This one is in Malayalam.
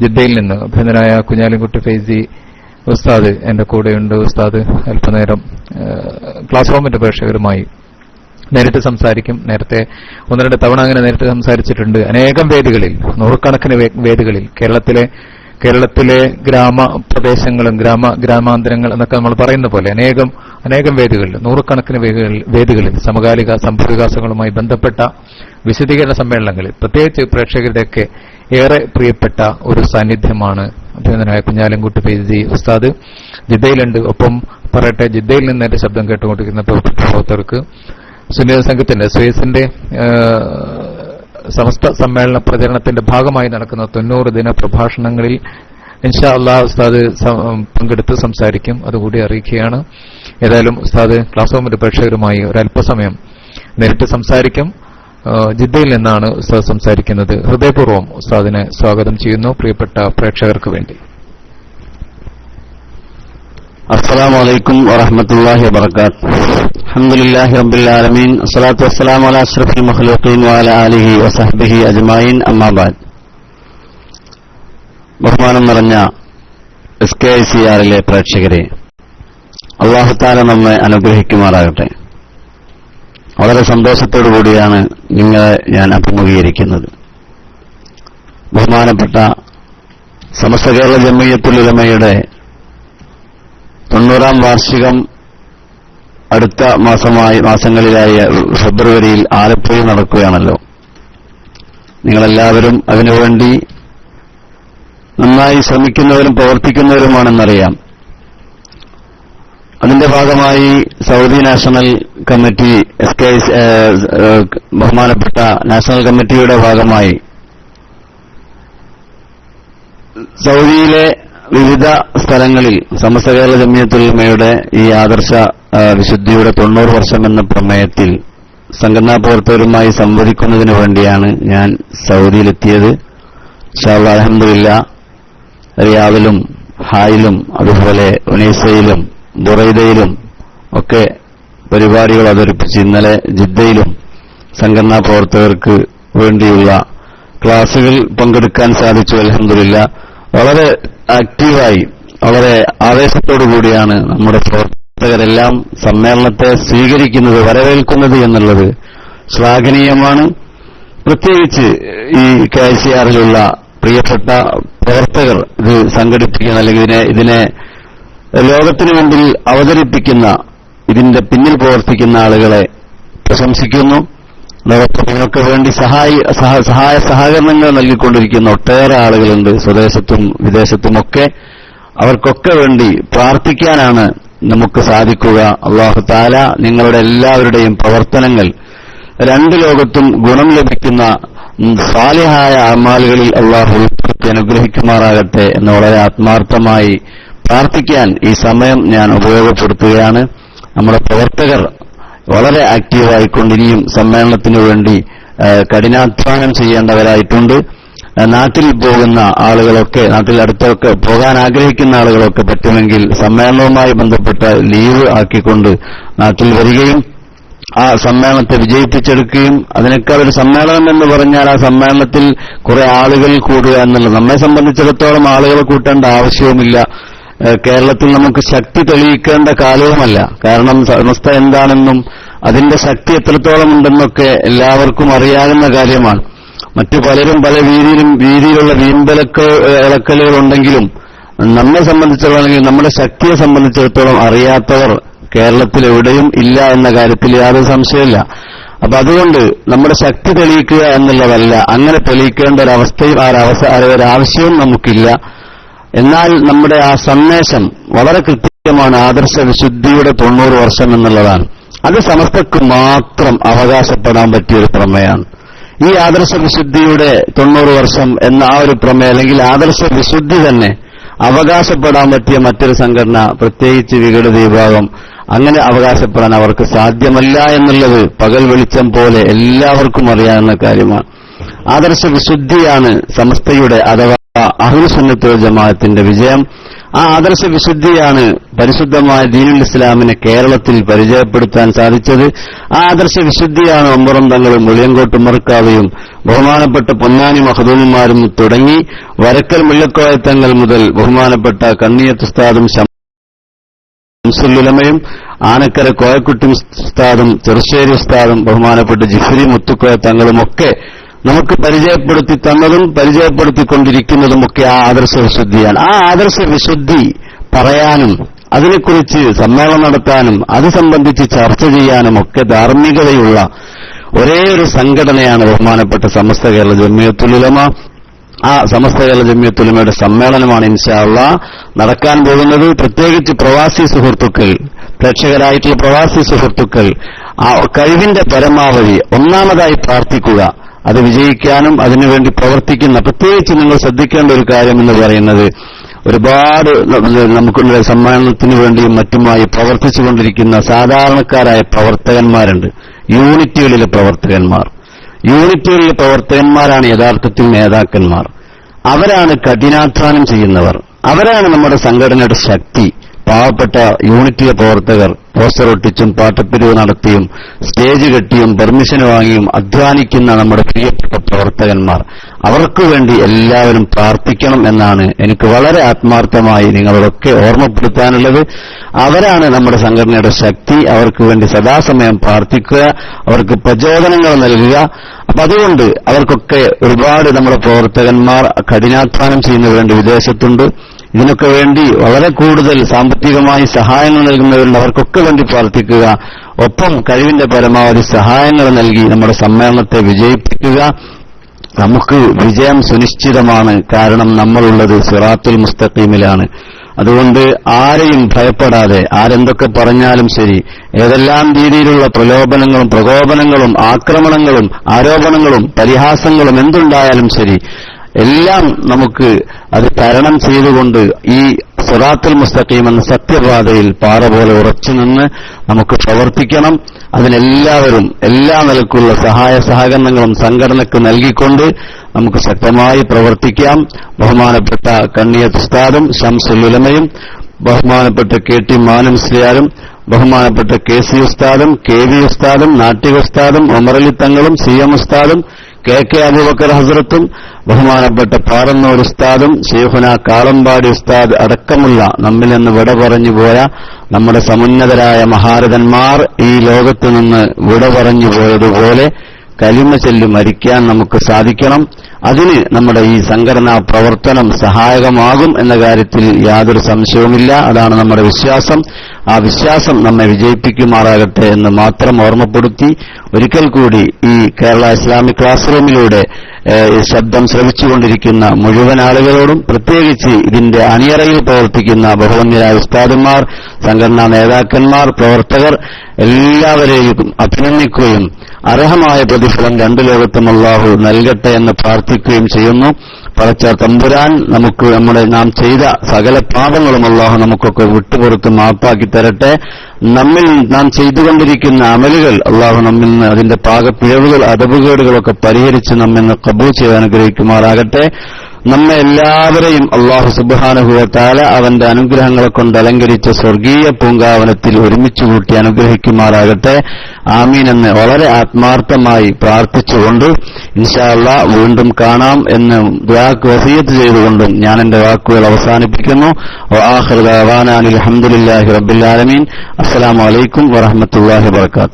ജിദ്ദയിൽ നിന്ന് അഭിനന്ദനായ കുഞ്ഞാലിക്കുട്ടി ഫൈസി ഉസ്താദ് എന്റെ കൂടെയുണ്ട്. ഉസ്താദ് അല്പനേരം ക്ലാസ് റൂമിന്റെ പ്രേക്ഷകരുമായി നേരിട്ട് സംസാരിക്കും. നേരത്തെ 1-2 തവണ അങ്ങനെ നേരിട്ട് സംസാരിച്ചിട്ടുണ്ട്. അനേകം വേദികളിൽ, നൂറുകണക്കിന് വേദികളിൽ, കേരളത്തിലെ ഗ്രാമപ്രദേശങ്ങളും ഗ്രാമാന്തരങ്ങൾ എന്നൊക്കെ നമ്മൾ പറയുന്ന പോലെ അനേകം വേദികളിൽ, നൂറുകണക്കിന് വേദികളിൽ സമകാലിക സംഭവവികാസങ്ങളുമായി ബന്ധപ്പെട്ട വിശദീകരണ സമ്മേളനങ്ങളിൽ പ്രത്യേകിച്ച് പ്രേക്ഷകരുടെയൊക്കെ ഏറെ പ്രിയപ്പെട്ട ഒരു സാന്നിധ്യമാണ് അഭിനന്ദനായ കുഞ്ഞാലിക്കുട്ടി ഫൈസി ഉസ്താദ്. ജിദ്ദയിലുണ്ട്. ഒപ്പം പറയട്ടെ, ജിദ്ദയിൽ നിന്ന് എന്റെ ശബ്ദം കേട്ടുകൊണ്ടിരിക്കുന്ന പ്രവർത്തകർക്ക് സുന്നിത സംഘത്തിന്റെ സ്വേസിന്റെ സമസ്ത സമ്മേളന പ്രചരണത്തിന്റെ ഭാഗമായി നടക്കുന്ന 90 ദിന പ്രഭാഷണങ്ങളിൽ ഇൻഷാ അല്ലാഹ് ഉസ്താദ് പങ്കെടുത്ത് സംസാരിക്കും. അതുകൂടി അറിയിക്കുകയാണ്. ഏതായാലും ഉസ്താദ് ക്ലാസ് റൂമിന്റെ പ്രേക്ഷകരുമായി ഒരല്പസമയം നേരിട്ട് സംസാരിക്കും. ജിദ്ദയിൽ നിന്നാണ് ഉസ്താദ് സംസാരിക്കുന്നത്. ഹൃദയപൂർവ്വം ഉസ്താദിനെ സ്വാഗതം ചെയ്യുന്നു പ്രിയപ്പെട്ട പ്രേക്ഷകർക്ക് വേണ്ടി. അസ്സലാമു അലൈക്കും വറഹ്മത്തുള്ളാഹി വബറകാതുഹു. അൽഹംദുലില്ലാഹി റബ്ബിൽ ആലമീൻ. അസ്സലാത്തു വസ്സലാമു അലാ അഷ്റഫിൽ മഖ്ലൂഖീൻ വഅലാ ആലിഹി വസഹ്ബിഹി അജ്മഈൻ. അമ്മാ ബഅദ്. ബഹുമാനം നിറഞ്ഞ SKICRലെ പ്രേക്ഷകരെ, അല്ലാഹു തആല നമ്മെ അനുഗ്രഹിക്കുമാറാകട്ടെ. വളരെ സന്തോഷത്തോടു കൂടിയാണ് നിങ്ങളെ ഞാൻ അഭിമുഖീകരിക്കുന്നത്. ബഹുമാനപ്പെട്ട സമസ്ത കേരള ജംഇയ്യത്തുൽ ഉലമയുടെ 90-ാം വാർഷികം അടുത്ത മാസങ്ങളിലായ ഫെബ്രുവരിയിൽ ആലപ്പുഴയിൽ നടക്കുകയാണല്ലോ. നിങ്ങളെല്ലാവരും അതിനുവേണ്ടി നന്നായി ശ്രമിക്കുന്നവരും പ്രവർത്തിക്കുന്നവരുമാണെന്നറിയാം. അതിന്റെ ഭാഗമായി സൗദി നാഷണൽ കമ്മിറ്റി, ബഹുമാനപ്പെട്ട നാഷണൽ കമ്മിറ്റിയുടെ ഭാഗമായി സൗദിയിലെ വിവിധ സ്ഥലങ്ങളിൽ സമസ്ത കേരള ജംഇയ്യത്തുൽ ഉലമയുടെ ഈ ആദർശ വിശുദ്ധിയുടെ 90 വർഷം എന്ന പ്രമേയത്തിൽ സംഘടനാ പ്രവർത്തകരുമായി സംവദിക്കുന്നതിന് വേണ്ടിയാണ് ഞാൻ സൗദിയിലെത്തിയത്. ഇൻഷാ അല്ലാഹ് അൽഹംദുലില്ലാഹ് റിയാദിലും ഹായിലും അതുപോലെ ഉനൈസയിലും ബുറൈദയിലും ഒക്കെ പരിപാടികൾ അവതരിപ്പിച്ച് ഇന്നലെ ജിദ്ദയിലും സംഘടനാ പ്രവർത്തകർക്ക് വേണ്ടിയുള്ള ക്ലാസുകൾ പങ്കെടുക്കാൻ സാധിച്ചു. അൽഹംദുലില്ലാഹ് വളരെ ആക്റ്റീവായി, വളരെ ആവേശത്തോടു കൂടിയാണ് നമ്മുടെ പ്രവർത്തകരെല്ലാം സമ്മേളനത്തെ സ്വീകരിക്കുന്നത്, വരവേൽക്കുന്നത് എന്നുള്ളത് ശ്ലാഘനീയമാണ്. പ്രത്യേകിച്ച് ഈ KICRലുള്ള പ്രിയപ്പെട്ട പ്രവർത്തകർ ഇത് സംഘടിപ്പിക്കുന്ന അല്ലെങ്കിൽ ഇതിനെ ലോകത്തിനു മുമ്പിൽ അവതരിപ്പിക്കുന്ന, ഇതിന്റെ പിന്നിൽ പ്രവർത്തിക്കുന്ന ആളുകളെ പ്രശംസിക്കുന്നു. നിങ്ങൾക്ക് വേണ്ടി സഹായ സഹകരണങ്ങൾ നൽകിക്കൊണ്ടിരിക്കുന്ന ഒട്ടേറെ ആളുകളുണ്ട്, സ്വദേശത്തും വിദേശത്തുമൊക്കെ. അവർക്കൊക്കെ വേണ്ടി പ്രാർത്ഥിക്കാനാണ് നമുക്ക് സാധിക്കുക. അല്ലാഹു തആല നിങ്ങളുടെ എല്ലാവരുടെയും പ്രവർത്തനങ്ങൾ 2 ലോകത്തും ഗുണം ലഭിക്കുന്ന സാലിഹായ അമാലുകളിൽ അല്ലാഹു ഉൾപ്പെടുത്തി അനുഗ്രഹിക്കുമാറാകട്ടെ എന്ന് വളരെ ആത്മാർത്ഥമായി പ്രാർത്ഥിക്കാൻ ഈ സമയം ഞാൻ ഉപയോഗപ്പെടുത്തുകയാണ്. നമ്മുടെ പ്രവർത്തകർ വളരെ ആക്റ്റീവായിക്കൊണ്ടിരിക്കും. സമ്മേളനത്തിനു വേണ്ടി കഠിനാധ്വാനം ചെയ്യേണ്ടവരായിട്ടുണ്ട്. നാട്ടിൽ പോകുന്ന ആളുകളൊക്കെ, നാട്ടിൽ അടുത്തൊക്കെ പോകാൻ ആഗ്രഹിക്കുന്ന ആളുകളൊക്കെ പറ്റുമെങ്കിൽ സമ്മേളനവുമായി ബന്ധപ്പെട്ട ലീവ് ആക്കിക്കൊണ്ട് നാട്ടിൽ വരികയും ആ സമ്മേളനത്തെ വിജയിപ്പിച്ചെടുക്കുകയും, അതിനേക്കാൾ ഒരു സമ്മേളനം എന്ന് പറഞ്ഞാൽ ആ സമ്മേളനത്തിൽ കുറെ ആളുകൾ കൂടുക എന്നുള്ളത്. നമ്മെ സംബന്ധിച്ചിടത്തോളം ആളുകളെ കൂട്ടേണ്ട ആവശ്യവുമില്ല. കേരളത്തിൽ നമുക്ക് ശക്തി തെളിയിക്കേണ്ട കാലവുമല്ല. കാരണം സമസ്ത എന്താണെന്നും അതിന്റെ ശക്തി എത്രത്തോളം ഉണ്ടെന്നൊക്കെ എല്ലാവർക്കും അറിയാവുന്ന കാര്യമാണ്. മറ്റു പലരും പല വീതിയിലുള്ള ഇളക്കലുകൾ ഉണ്ടെങ്കിലും നമ്മെ സംബന്ധിച്ചിടത്തോളം, നമ്മുടെ ശക്തിയെ സംബന്ധിച്ചിടത്തോളം അറിയാത്തവർ കേരളത്തിൽ എവിടെയും ഇല്ല എന്ന കാര്യത്തിൽ യാതൊരു സംശയമില്ല. അപ്പൊ അതുകൊണ്ട് നമ്മുടെ ശക്തി തെളിയിക്കുക എന്നുള്ളതല്ല, അങ്ങനെ തെളിയിക്കേണ്ട ഒരവസ്ഥയും ഒരാവശ്യവും നമുക്കില്ല. എന്നാൽ നമ്മുടെ ആ സന്ദേശം വളരെ കൃത്യമാണ്. ആദർശ വിശുദ്ധിയുടെ 90 വർഷം എന്നുള്ളതാണ്. അത് സമസ്തക്ക് മാത്രം അവകാശപ്പെടാൻ പറ്റിയൊരു പ്രമേയമാണ്. ഈ ആദർശ വിശുദ്ധിയുടെ 90 വർഷം എന്ന ആ ഒരു പ്രമേയം, അല്ലെങ്കിൽ ആദർശ വിശുദ്ധി തന്നെ അവകാശപ്പെടാൻ പറ്റിയ മറ്റൊരു സംഘടന, പ്രത്യേകിച്ച് വിഘടിത വിഭാഗം, അങ്ങനെ അവകാശപ്പെടാൻ അവർക്ക് സാധ്യമല്ല എന്നുള്ളത് പകൽ വെളിച്ചം പോലെ എല്ലാവർക്കും അറിയാവുന്ന കാര്യമാണ്. ആദർശ വിശുദ്ധിയാണ് സമസ്തയുടെ അഥവാ അഹ്ലുസുന്നത്ത് വൽ ജമാഅത്തിന്റെ വിജയം. ആ ആദർശ വിശുദ്ധിയാണ് പരിശുദ്ധമായ ദീനുൽ ഇസ്ലാമിനെ കേരളത്തിൽ പരിചയപ്പെടുത്താൻ സാധിച്ചത്. ആ ആദർശ വിശുദ്ധിയാണ് ഒമ്പറും തങ്ങളും മുളിയങ്കോട്ട് ഉമർക്കാവയും ബഹുമാനപ്പെട്ട പൊന്നാനി മഖദൂമുമാരും തുടങ്ങി വരക്കൽ മുല്ലക്കോയത്തങ്ങൾ മുതൽ ബഹുമാനപ്പെട്ട കണ്ണിയത്ത് ഉസ്താദും ശംസുലുലമയും ആനക്കര കോയക്കുട്ടി ഉസ്താദും ചെറുശ്ശേരി ഉസ്താദും ബഹുമാനപ്പെട്ട ജിഫ്രി മുത്തുക്കോയ തങ്ങളുമൊക്കെ നമുക്ക് പരിചയപ്പെടുത്തി തന്നതും പരിചയപ്പെടുത്തിക്കൊണ്ടിരിക്കുന്നതുമൊക്കെ ആ ആദർശ വിശുദ്ധിയാണ്. ആ ആദർശ വിശുദ്ധി പറയാനും അതിനെക്കുറിച്ച് സമ്മേളനം നടത്താനും അത് സംബന്ധിച്ച് ചർച്ച ചെയ്യാനും ഒക്കെ ധാർമ്മികതയുള്ള ഒരേ ഒരു സംഘടനയാണ് ബഹുമാനപ്പെട്ട സമസ്ത കേരള ജമിയത്തുൽ ഉലമ. ആ സമസ്ത കേരള ജമിയത്തുൽ ഉലമയുടെ സമ്മേളനമാണ് ഇൻഷാ അല്ലാഹ് നടക്കാൻ പോകുന്നത്. പ്രത്യേകിച്ച് പ്രവാസി സുഹൃത്തുക്കൾ, പ്രേക്ഷകരായിട്ടുള്ള പ്രവാസി സുഹൃത്തുക്കൾ ആ കഴിവിന്റെ പരമാവധി ഒന്നാമതായി പ്രാർത്ഥിക്കുക, അത് വിജയിക്കാനും അതിനുവേണ്ടി പ്രവർത്തിക്കുന്ന, പ്രത്യേകിച്ച് നിങ്ങൾ ശ്രദ്ധിക്കേണ്ട ഒരു കാര്യം എന്ന് പറയുന്നത്, ഒരുപാട് നമുക്കുള്ള സമ്മേളനത്തിന് വേണ്ടിയും മറ്റുമായി പ്രവർത്തിച്ചുകൊണ്ടിരിക്കുന്ന സാധാരണക്കാരായ പ്രവർത്തകന്മാരുണ്ട്. യൂണിറ്റുകളിലെ പ്രവർത്തകന്മാരാണ് യഥാർത്ഥത്തിൽ നേതാക്കന്മാർ. അവരാണ് കഠിനാധ്വാനം ചെയ്യുന്നവർ. അവരാണ് നമ്മുടെ സംഘടനയുടെ ശക്തി. പാവപ്പെട്ട യൂണിറ്റിലെ പ്രവർത്തകർ പോസ്റ്റർ ഒട്ടിച്ചും പാട്ടപ്പിരിവ് നടത്തിയും സ്റ്റേജ് കെട്ടിയും പെർമിഷൻ വാങ്ങിയും അധ്വാനിക്കുന്ന നമ്മുടെ പ്രിയപ്പെട്ട പ്രവർത്തകന്മാർ, അവർക്ക് വേണ്ടി എല്ലാവരും പ്രാർത്ഥിക്കണം എന്നാണ് എനിക്ക് വളരെ ആത്മാർത്ഥമായി നിങ്ങളോടൊക്കെ ഓർമ്മപ്പെടുത്താനുള്ളത്. അവരാണ് നമ്മുടെ സംഘടനയുടെ ശക്തി. അവർക്ക് വേണ്ടി സദാസമയം പ്രാർത്ഥിക്കുക, അവർക്ക് പ്രചോദനങ്ങൾ നൽകുക. അപ്പൊ അതുകൊണ്ട് അവർക്കൊക്കെ ഒരുപാട് നമ്മുടെ പ്രവർത്തകന്മാർ കഠിനാധ്വാനം ചെയ്യുന്നതിന് വേണ്ടി വിദേശത്തുണ്ട്. ഇതിനൊക്കെ വേണ്ടി വളരെ കൂടുതൽ സാമ്പത്തികമായി സഹായങ്ങൾ നൽകുന്നവരുണ്ട്. അവർക്കൊക്കെ വേണ്ടി പ്രാർത്ഥിക്കുക. ഒപ്പം കഴിവിന്റെ പരമാവധി സഹായങ്ങൾ നൽകി നമ്മുടെ സമ്മേളനത്തെ വിജയിപ്പിക്കുക. നമുക്ക് വിജയം സുനിശ്ചിതമാണ്. കാരണം നമ്മളുള്ളത് സിറാത്തുൽ മുസ്തഖീമിലാണ്. അതുകൊണ്ട് ആരെയും ഭയപ്പെടാതെ, ആരെന്തൊക്കെ പറഞ്ഞാലും ശരി, ഏതെല്ലാം രീതിയിലുള്ള പ്രലോഭനങ്ങളും പ്രകോപനങ്ങളും ആക്രമണങ്ങളും ആരോപണങ്ങളും പരിഹാസങ്ങളും എന്തുണ്ടായാലും ശരി, എല്ലാം നമുക്ക് അത് തരണം ചെയ്തുകൊണ്ട് ഈ സിറാത്തുൽ മുസ്തഖീം എന്ന സത്യപാതയിൽ പാറ പോലെ ഉറച്ചുനിന്ന് നമുക്ക് പ്രവർത്തിക്കണം. അതിനെല്ലാവരും എല്ലാ നിലക്കുള്ള സഹായ സഹകരണങ്ങളും സംഘടനയ്ക്ക് നൽകിക്കൊണ്ട് നമുക്ക് ശക്തമായി പ്രവർത്തിക്കാം. ബഹുമാനപ്പെട്ട കണ്ണിയത്ത് ഉസ്താദും ശംസുൽ ഉലമയും ബഹുമാനപ്പെട്ട കെ.ടി. മാനുസ്ലിയാരും ബഹുമാനപ്പെട്ട കെ.സി. ഉസ്താദും കെ.വി. ഉസ്താദും നാട്ടിക ഉസ്താദും ഉമറലി തങ്ങളും സി.എം. ഉസ്താദും കെ.കെ. അബൂബക്കർ ഹസ്രത്തും ബഹുമാനപ്പെട്ട പാറന്നൂർ ഉസ്താദും ശൈഖുന കാളമ്പാടി ഉസ്താദ് അടക്കമുള്ള നമ്മിൽ നിന്ന് വിട പറഞ്ഞു പോയ നമ്മുടെ സമുന്നതരായ മഹാരഥന്മാർ ഈ ലോകത്തു നിന്ന് വിട പറഞ്ഞു പോയതുപോലെ കലിമ ചൊല്ലി മരിക്കാൻ നമുക്ക് സാധിക്കണം. അതിന് നമ്മുടെ ഈ സംഘടനാ പ്രവർത്തനം സഹായകമാകും എന്ന കാര്യത്തിൽ യാതൊരു സംശയവുമില്ല. അതാണ് നമ്മുടെ വിശ്വാസം. ആ വിശ്വാസം നമ്മെ വിജയിപ്പിക്കുമാറാകട്ടെ എന്ന് മാത്രം ഓർമ്മപ്പെടുത്തി ഒരിക്കൽ കൂടി ഈ കേരള ഇസ്ലാമിക് ക്ലാസ് റൂമിലൂടെ ശബ്ദം ശ്രവിച്ചുകൊണ്ടിരിക്കുന്ന മുഴുവൻ ആളുകളോടും, പ്രത്യേകിച്ച് ഇതിന്റെ അണിയറയിൽ പ്രവർത്തിക്കുന്ന ബഹുവന്യരായ ഉസ്താദുമാർ, സംഘടനാ നേതാക്കന്മാർ, പ്രവർത്തകർ എല്ലാവരെയും അഭിനന്ദിക്കുകയും അർഹമായ പ്രതിഫലം രണ്ടു ലോകത്തും അല്ലാഹു നൽകട്ടെ എന്ന് പ്രാർത്ഥിക്കുകയും ചെയ്യുന്നു. പടച്ച തമ്പുരാൻ നമുക്ക് നാം ചെയ്ത സകല പാപങ്ങളും അല്ലാഹു നമുക്കൊക്കെ വിട്ടുപുറത്ത് മാപ്പാക്കി തരട്ടെ. നമ്മിൽ നാം ചെയ്തുകൊണ്ടിരിക്കുന്ന അമലുകൾ അല്ലാഹു നമ്മിൽ നിന്ന് അതിന്റെ പാകപ്പിഴവുകൾ അദബുകേടുകളൊക്കെ പരിഹരിച്ച് നമ്മിൽ നിന്ന് ഖബൂൽ ചെയ്ത് അനുഗ്രഹിക്കുമാറാകട്ടെ. നമ്മെ എല്ലാവരെയും അല്ലാഹു സുബ്ഹാനഹു വ തആല അവന്റെ അനുഗ്രഹങ്ങളെ കൊണ്ട് അലങ്കരിച്ച സ്വർഗീയ പൂങ്കാവനത്തിൽ ഒരുമിച്ച് കൂട്ടി അനുഗ്രഹിക്കുമാറാകട്ടെ. ആമീൻ എന്ന് വളരെ ആത്മാർത്ഥമായി പ്രാർത്ഥിച്ചുകൊണ്ട് ഇൻഷാ അല്ലാഹ് വീണ്ടും കാണാം എന്ന് ദുആക്ക് വസിയത്ത് ചെയ്തുകൊണ്ടും ഞാൻ എന്റെ വാക്കുകൾ അവസാനിപ്പിക്കുന്നു. വആഖിറു ദഅവാനാ അൽഹംദുലില്ലാഹി റബ്ബിൽ ആലമീൻ. അസ്സലാമു അലൈക്കും വറഹ്മത്തുള്ളാഹി വബറകാതുഹു.